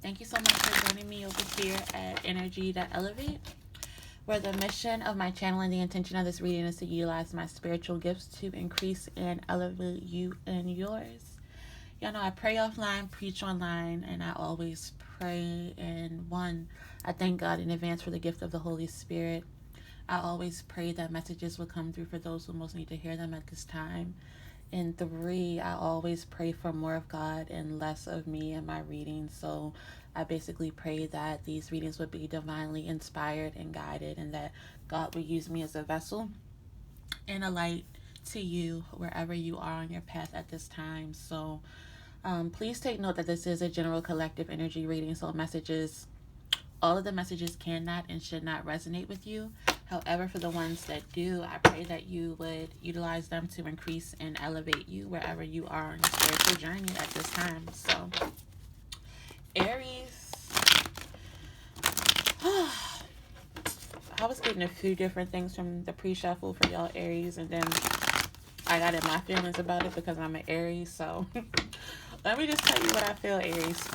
Thank you so much for joining me over here at EnergyToElevate, where the mission of my channel and the intention of this reading is to utilize my spiritual gifts to increase and elevate you and yours. Y'all know I pray offline, preach online, and I always pray. And one, I thank God in advance for the gift of the Holy Spirit. I always pray that messages will come through for those who most need to hear them at this time. And three, I always pray for more of God and less of me in my readings. So I basically pray that these readings would be divinely inspired and guided, and that God would use me as a vessel and a light to you wherever you are on your path at this time. So please take note that this is a general collective energy reading. So all of the messages cannot and should not resonate with you. However, for the ones that do, I pray that you would utilize them to increase and elevate you wherever you are on your spiritual journey at this time. So, Aries. I was getting a few different things from the pre-shuffle for y'all Aries, and then I got in my feelings about it because I'm an Aries. So, let me just tell you what I feel, Aries.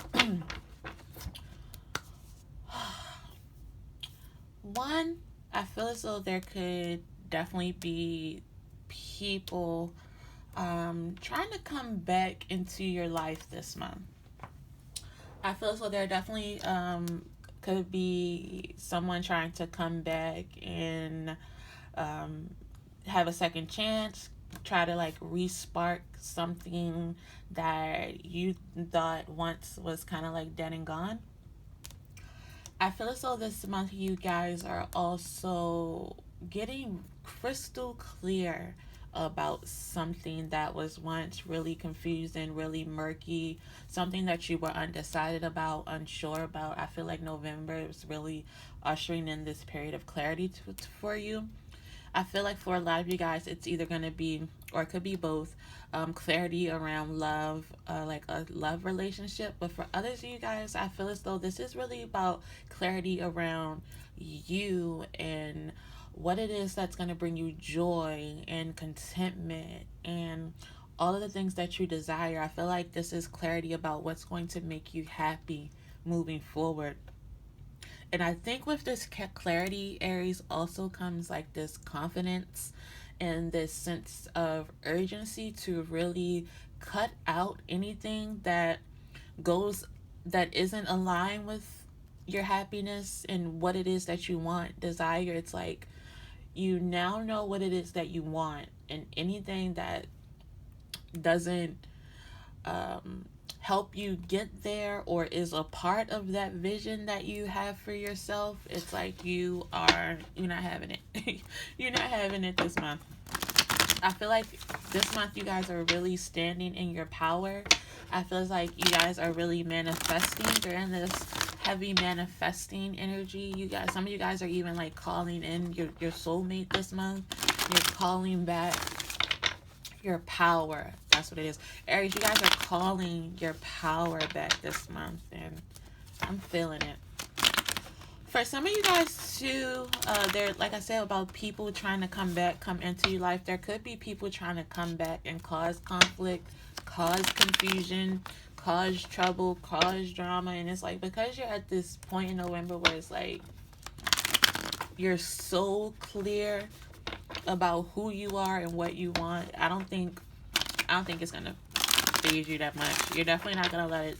One, I feel as though there could definitely be people trying to come back into your life this month. I feel as though there definitely could be someone trying to come back and have a second chance, try to like re-spark something that you thought once was kind of like dead and gone. I feel as though this month you guys are also getting crystal clear about something that was once really confused and really murky, something that you were undecided about, unsure about. I feel like November is really ushering in this period of clarity for you. I feel like for a lot of you guys, it's either going to be, or it could be both, clarity around love, like a love relationship. But for others of you guys, I feel as though this is really about clarity around you and what it is that's going to bring you joy and contentment and all of the things that you desire. I feel like this is clarity about what's going to make you happy moving forward. And I think with this clarity, Aries, also comes like this confidence and this sense of urgency to really cut out anything that isn't aligned with your happiness and what it is that you want, desire. It's like you now know what it is that you want, and anything that doesn't help you get there or is a part of that vision that you have for yourself, it's like you're not having it. You're not having it this month. I feel like this month you guys are really standing in your power. I feel like you guys are really manifesting. You're in this heavy manifesting energy. You guys, some of you guys are even like calling in your soulmate this month. You're calling back your power. That's what it is. Aries, you guys are calling your power back this month, and I'm feeling it. For some of you guys too, there, like I said, about people trying to come into your life. There could be people trying to come back and cause conflict, cause confusion, cause trouble, cause drama. And it's like, because you're at this point in November where it's like you're so clear about who you are and what you want, I don't think it's gonna phase you that much. You're definitely not gonna let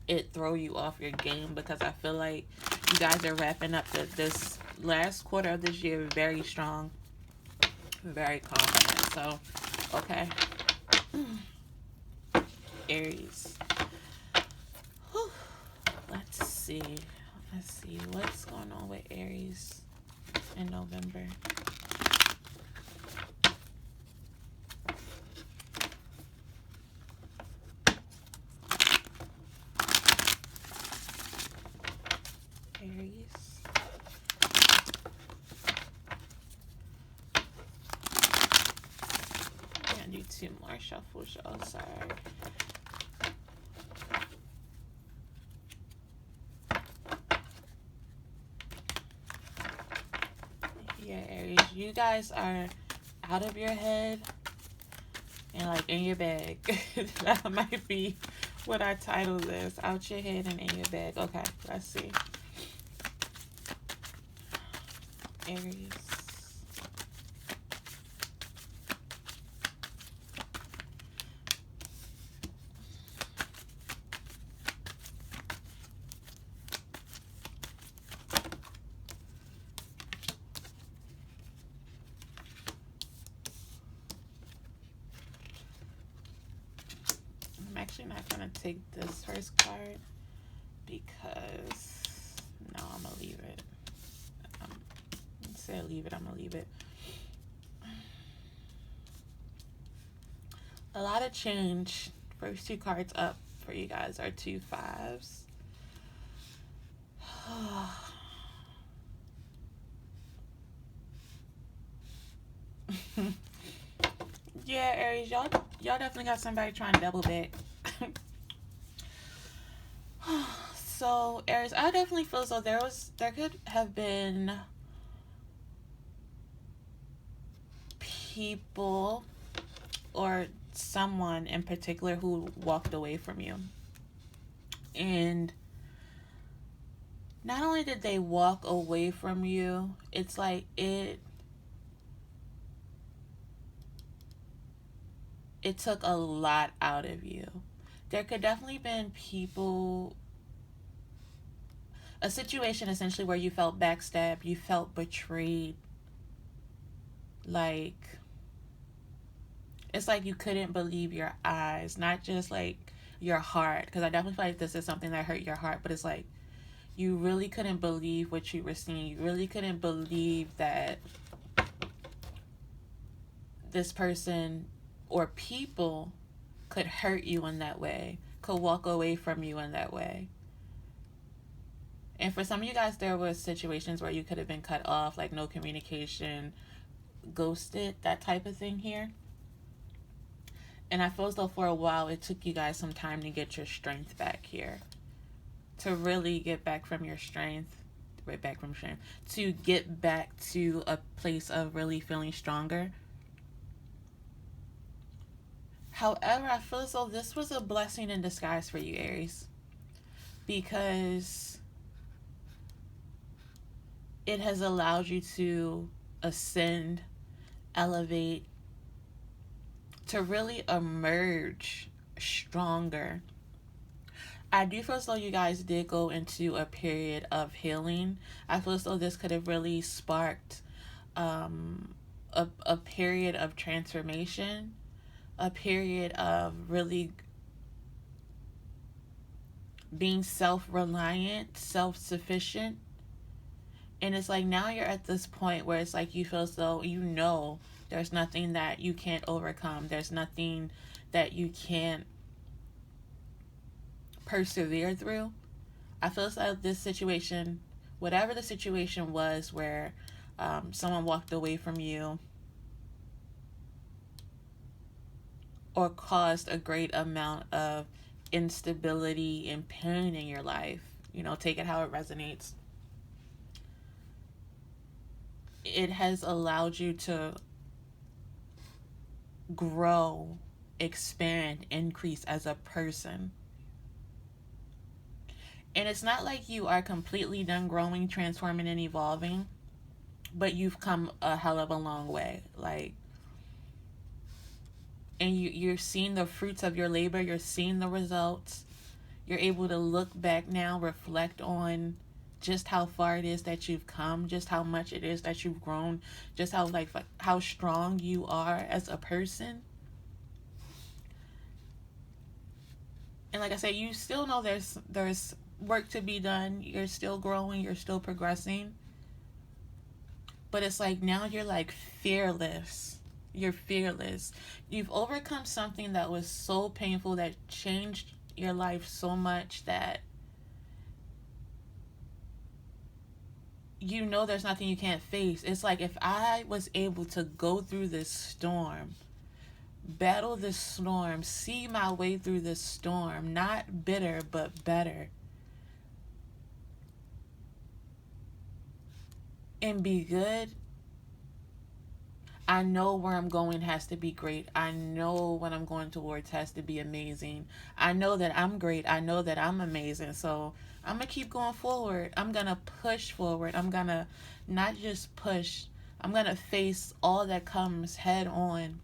it throw you off your game, because I feel like you guys are wrapping up this last quarter of this year very strong, very confident. So, okay, Aries. Whew. Let's see what's going on with Aries in November. Aries. I'm gonna do 2 more shuffles, y'all. Sorry. Yeah, Aries, you guys are out of your head and like in your bag. That might be what I title this. Out your head and in your bag. Okay, let's see. Aries. I'm actually not going to take this first card because, no, I'm going to leave it. Say leave it, I'm going to leave it. A lot of change. First two cards up for you guys are 2 5s. Yeah, Aries, y'all definitely got somebody trying to double back. So, Aries, I definitely feel as though there could have been people or someone in particular who walked away from you. And not only did they walk away from you, it's like it took a lot out of you. There could definitely been people, a situation essentially where you felt backstabbed, you felt betrayed. Like, it's like you couldn't believe your eyes, not just like your heart, because I definitely feel like this is something that hurt your heart, but it's like you really couldn't believe what you were seeing. You really couldn't believe that this person or people could hurt you in that way, could walk away from you in that way. And for some of you guys, there were situations where you could have been cut off, like no communication, ghosted, that type of thing here. And I feel as though for a while it took you guys some time to get your strength back here. To really get back from your strength, to get back to a place of really feeling stronger. However, I feel as though this was a blessing in disguise for you, Aries, because it has allowed you to ascend, elevate, to really emerge stronger. I do feel as though you guys did go into a period of healing. I feel as though this could have really sparked a period of transformation, a period of really being self-reliant, self-sufficient. And it's like now you're at this point where it's like you feel as though you know there's nothing that you can't overcome. There's nothing that you can't persevere through. I feel like this situation, whatever the situation was where someone walked away from you or caused a great amount of instability and pain in your life, you know, take it how it resonates. It has allowed you to grow, expand, increase as a person. And it's not like you are completely done growing, transforming, and evolving, but you've come a hell of a long way. Like, and you're seeing the fruits of your labor. You're seeing the results. You're able to look back now, reflect on just how far it is that you've come, just how much it is that you've grown, just how how strong you are as a person. And like I said, you still know there's work to be done. You're still growing, you're still progressing. But it's like now you're like fearless. You're fearless. You've overcome something that was so painful, that changed your life so much, that you know there's nothing you can't face. It's like, if I was able to go through this storm, battle this storm, see my way through this storm, not bitter but better, and be good, I know where I'm going has to be great. I know what I'm going towards has to be amazing. I know that I'm great. I know that I'm amazing. So I'm going to keep going forward. I'm going to push forward. I'm going to not just push, I'm going to face all that comes head on.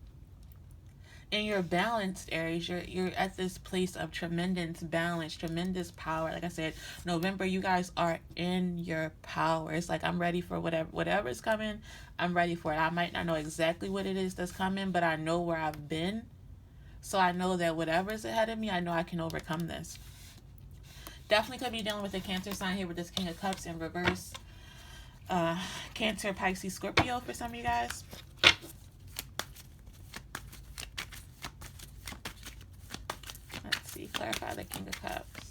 And you're balanced, Aries. You're at this place of tremendous balance, tremendous power. Like I said, November, you guys are in your power. It's like I'm ready for whatever's coming. I'm ready for it. I might not know exactly what it is that's coming, but I know where I've been. So I know that whatever's ahead of me, I know I can overcome this. Definitely could be dealing with a Cancer sign here with this King of Cups in reverse. Cancer, Pisces, Scorpio for some of you guys. Let's see, clarify the King of Cups.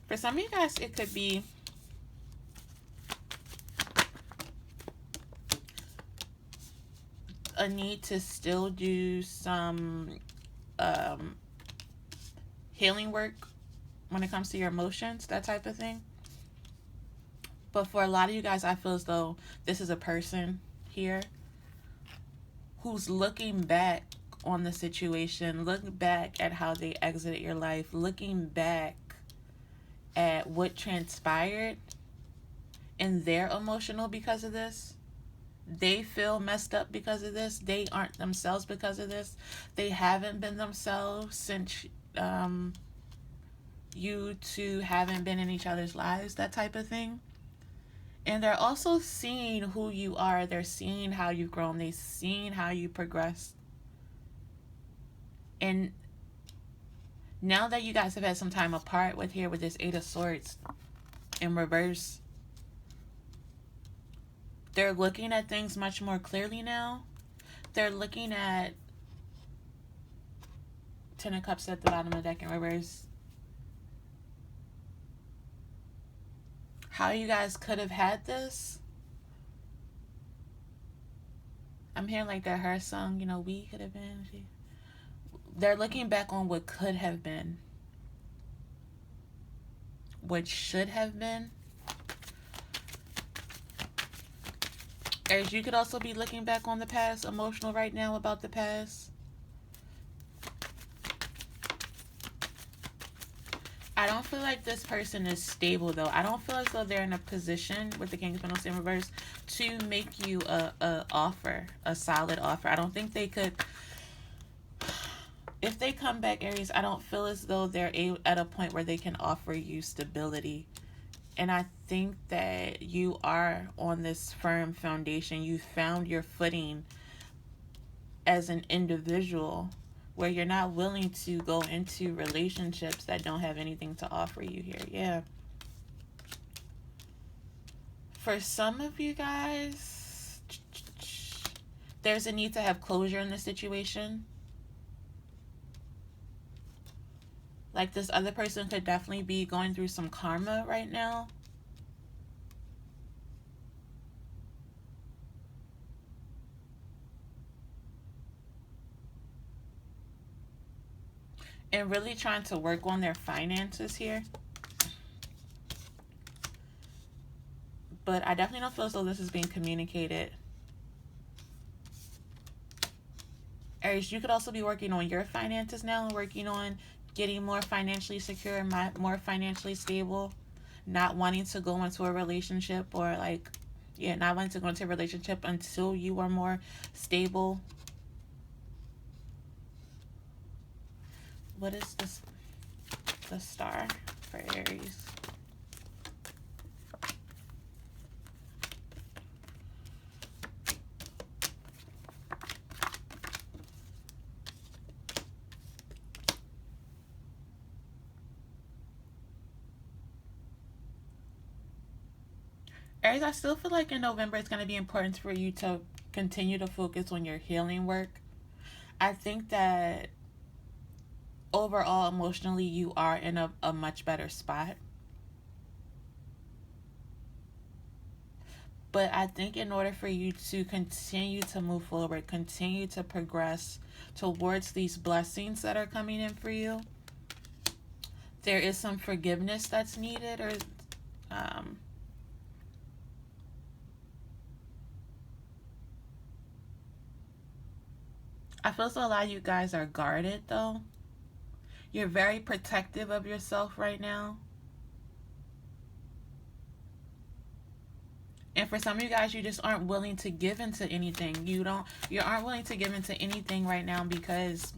For some of you guys, it could be a need to still do some healing work when it comes to your emotions, that type of thing. But for a lot of you guys, I feel as though this is a person here who's looking back on the situation, looking back at how they exited your life, looking back at what transpired, and they're emotional because of this. They feel messed up because of this. They aren't themselves because of this. They haven't been themselves since you two haven't been in each other's lives, that type of thing. And they're also seeing who you are. They're seeing how you've grown. They're seeing how you progressed. And now that you guys have had some time apart with this Eight of Swords in reverse, they're looking at things much more clearly now. They're looking at Ten of Cups at the bottom of the deck in reverse. How you guys could have had this. I'm hearing like that her song, you know, we could have been. They're looking back on what could have been. What should have been. As you could also be looking back on the past, emotional right now about the past. I don't feel like this person is stable, though. I don't feel as though they're in a position with the King of Pentacles in reverse to make you a offer, a solid offer. I don't think they could. If they come back, Aries, I don't feel as though they're at a point where they can offer you stability. And I think that you are on this firm foundation. You found your footing as an individual, where you're not willing to go into relationships that don't have anything to offer you here. Yeah. For some of you guys, there's a need to have closure in this situation. Like this other person could definitely be going through some karma right now. And really trying to work on their finances here. But I definitely don't feel as though this is being communicated. Aries, you could also be working on your finances now and working on getting more financially secure and more financially stable. Not wanting to go into a relationship or like, yeah, not wanting to go into a relationship until you are more stable. What is this? The Star for Aries. Aries, I still feel like in November it's going to be important for you to continue to focus on your healing work. I think that overall, emotionally, you are in a much better spot. But I think in order for you to continue to move forward, continue to progress towards these blessings that are coming in for you, there is some forgiveness that's needed, or I feel so a lot of you guys are guarded though. You're very protective of yourself right now. And for some of you guys, you just aren't willing to give into anything. You aren't willing to give into anything right now because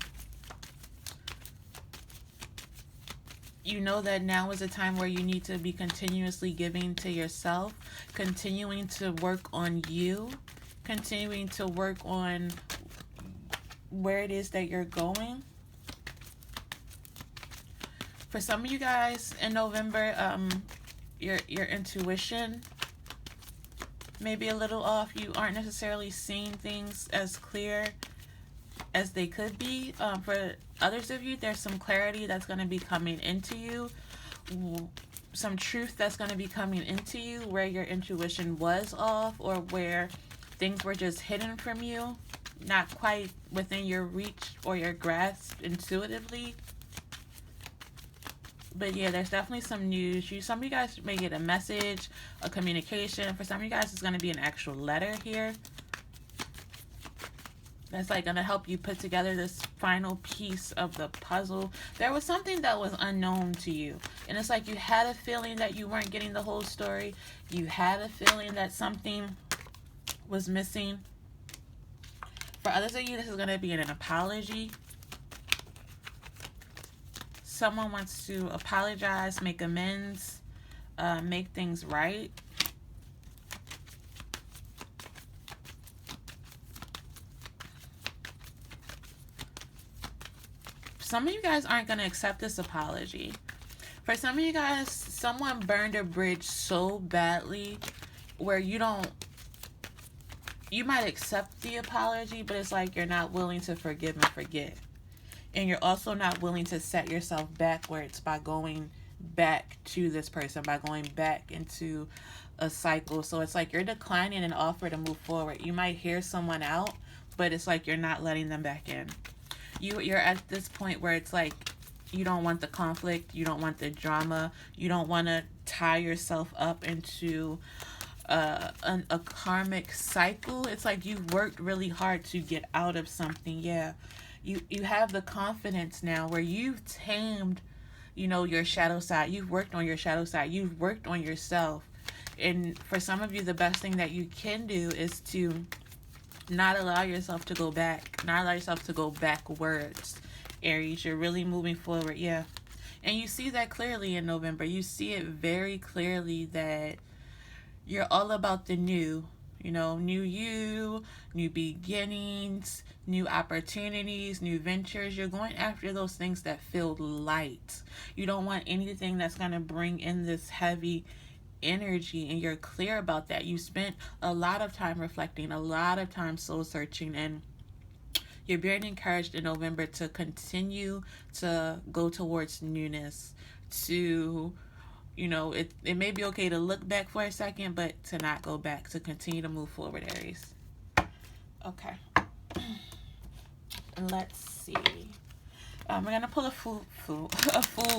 you know that now is a time where you need to be continuously giving to yourself, continuing to work on you, continuing to work on where it is that you're going. For some of you guys in November, your intuition may be a little off. You aren't necessarily seeing things as clear as they could be. For others of you, there's some clarity that's going to be coming into you, some truth that's going to be coming into you where your intuition was off or where things were just hidden from you, not quite within your reach or your grasp intuitively. But yeah, there's definitely some news. Some of you guys may get a message, a communication. For some of you guys, it's going to be an actual letter here. That's like going to help you put together this final piece of the puzzle. There was something that was unknown to you. And it's like you had a feeling that you weren't getting the whole story. You had a feeling that something was missing. For others of you, this is going to be an apology. Someone wants to apologize, make amends, make things right. Some of you guys aren't going to accept this apology. For some of you guys, someone burned a bridge so badly where you might accept the apology, but it's like you're not willing to forgive and forget. And you're also not willing to set yourself backwards by going back to this person, by going back into a cycle. So it's like you're declining an offer to move forward. You might hear someone out, but it's like you're not letting them back in. You're at this point where it's like you don't want the conflict, you don't want the drama, you don't want to tie yourself up into a karmic cycle. It's like you've worked really hard to get out of something. Yeah. You have the confidence now where you've tamed, your shadow side. You've worked on your shadow side. You've worked on yourself. And for some of you, the best thing that you can do is to not allow yourself to go back. Not allow yourself to go backwards. Aries, you're really moving forward. Yeah. And you see that clearly in November. You see it very clearly that you're all about the new. New you, new beginnings, new opportunities, new ventures. You're going after those things that feel light. You don't want anything that's going to bring in this heavy energy, and you're clear about that. You spent a lot of time reflecting, a lot of time soul searching, and you're being encouraged in November to continue to go towards newness, to it may be okay to look back for a second, but to not go back, to continue to move forward, Aries. Okay. Let's see. We're going to pull a fool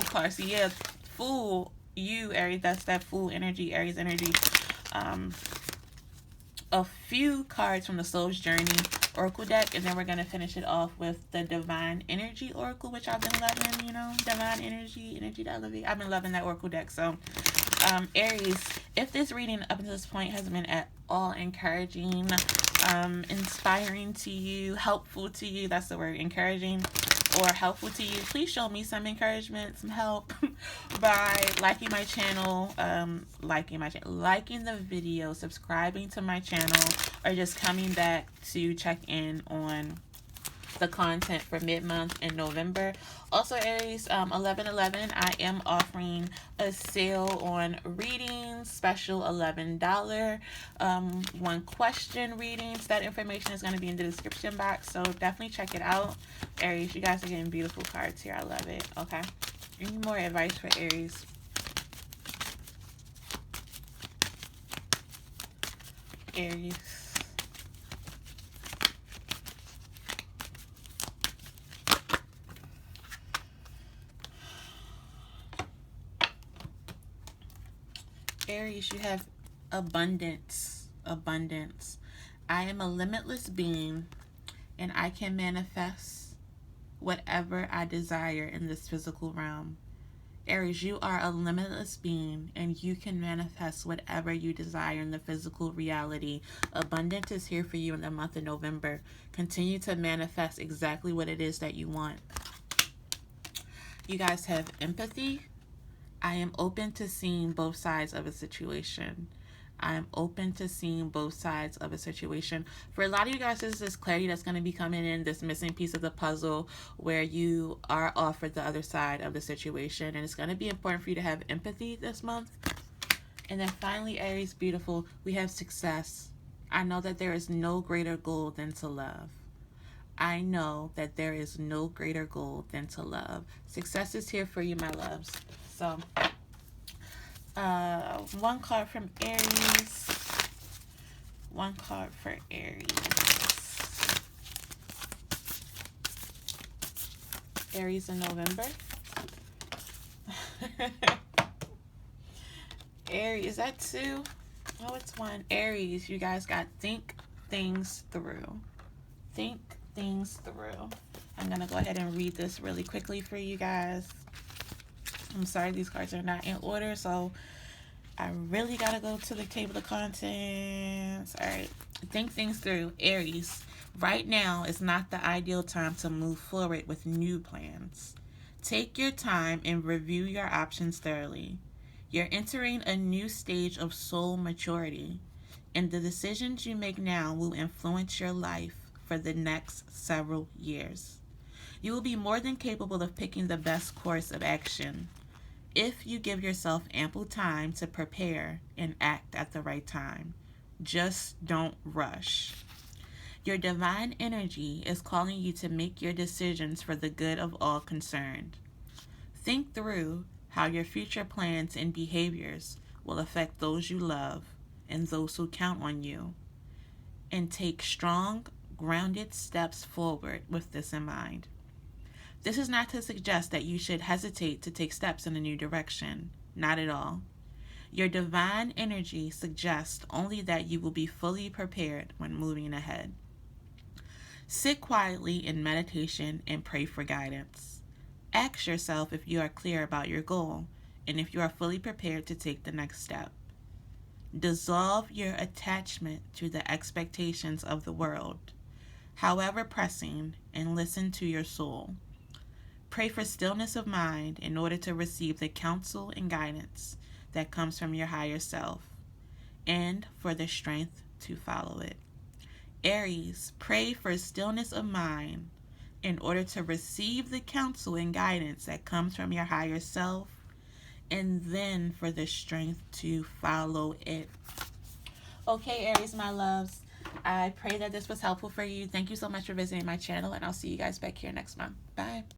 card. So yeah, Fool, you, Aries, that's that Fool energy, Aries energy. A few cards from the Soul's Journey Oracle deck, and then we're going to finish it off with the Divine Energy Oracle, which I've been loving, Divine Energy, EnergyToElevate. I've been loving that Oracle deck. So, Aries, if this reading up until this point has been at all encouraging, inspiring to you, helpful to you, that's the word, encouraging, or helpful to you, please show me some encouragement, some help by liking my channel, liking the video, subscribing to my channel, or just coming back to check in on the content for mid-month in November. Also, Aries, 11/11, I am offering a sale on readings, special $11 one question readings. That information is going to be in the description box, so definitely check it out. Aries, you guys are getting beautiful cards here. I love it. Okay, any more advice for Aries? Aries. Aries, you have abundance. Abundance. I am a limitless being, and I can manifest whatever I desire in this physical realm. Aries, you are a limitless being, and you can manifest whatever you desire in the physical reality. Abundance is here for you in the month of November. Continue to manifest exactly what it is that you want. You guys have empathy. I am open to seeing both sides of a situation. I am open to seeing both sides of a situation. For a lot of you guys, there's this clarity that's going to be coming in, this missing piece of the puzzle where you are offered the other side of the situation. And it's going to be important for you to have empathy this month. And then finally, Aries, beautiful, we have success. I know that there is no greater goal than to love. I know that there is no greater goal than to love. Success is here for you, my loves. So, one card from Aries. One card for Aries. Aries in November. Aries, is that two? Oh, it's one. Aries, you guys got think things through. Think things through. I'm going to go ahead and read this really quickly for you guys. I'm sorry these cards are not in order, so I really got to go to the table of contents. All right. Think things through. Aries, right now is not the ideal time to move forward with new plans. Take your time and review your options thoroughly. You're entering a new stage of soul maturity, and the decisions you make now will influence your life for the next several years. You will be more than capable of picking the best course of action if you give yourself ample time to prepare and act at the right time. Just don't rush. Your divine energy is calling you to make your decisions for the good of all concerned. Think through how your future plans and behaviors will affect those you love and those who count on you, and take strong, grounded steps forward with this in mind. This is not to suggest that you should hesitate to take steps in a new direction. Not at all. Your divine energy suggests only that you will be fully prepared when moving ahead. Sit quietly in meditation and pray for guidance. Ask yourself if you are clear about your goal and if you are fully prepared to take the next step. Dissolve your attachment to the expectations of the world, however pressing, and listen to your soul. Pray for stillness of mind in order to receive the counsel and guidance that comes from your higher self, and for the strength to follow it. Aries, pray for stillness of mind in order to receive the counsel and guidance that comes from your higher self, and then for the strength to follow it. Okay, Aries, my loves, I pray that this was helpful for you. Thank you so much for visiting my channel, and I'll see you guys back here next month. Bye.